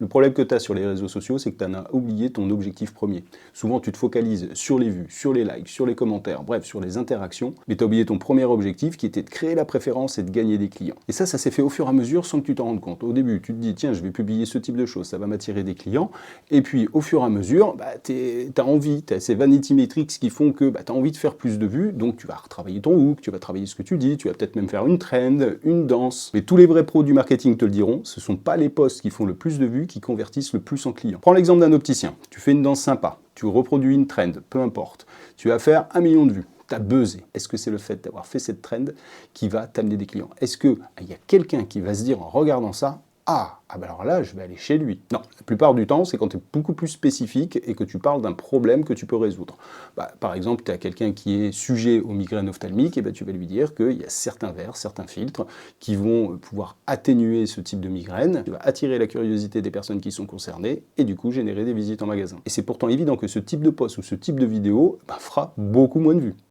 Le problème que tu as sur les réseaux sociaux, c'est que tu en as oublié ton objectif premier. Souvent, tu te focalises sur les vues, sur les likes, sur les commentaires, bref, sur les interactions, mais tu as oublié ton premier objectif qui était de créer la préférence et de gagner des clients. Et ça s'est fait au fur et à mesure sans que tu t'en rendes compte. Au début, tu te dis, tiens, je vais publier ce type de choses, ça va m'attirer des clients. Et puis, au fur et à mesure, tu as envie, tu as ces vanity metrics qui font que tu as envie de faire plus de vues, donc tu vas retravailler ton hook, tu vas travailler ce que tu dis, tu vas peut-être même faire une trend, une danse. Mais tous les vrais pros du marketing te le diront, ce ne sont pas les posts qui font le plus de vues qui convertissent le plus en clients. Prends l'exemple d'un opticien. Tu fais une danse sympa, tu reproduis une trend, peu importe. Tu vas faire 1 million de vues. Tu as buzzé. Est-ce que c'est le fait d'avoir fait cette trend qui va t'amener des clients? Est-ce qu'il y a quelqu'un qui va se dire en regardant ça, bah alors là, je vais aller chez lui. Non, la plupart du temps, c'est quand tu es beaucoup plus spécifique et que tu parles d'un problème que tu peux résoudre. Par exemple, tu as quelqu'un qui est sujet aux migraines ophtalmiques, et tu vas lui dire qu'il y a certains verres, certains filtres qui vont pouvoir atténuer ce type de migraine, tu vas attirer la curiosité des personnes qui sont concernées et du coup générer des visites en magasin. Et c'est pourtant évident que ce type de post ou ce type de vidéo fera beaucoup moins de vues.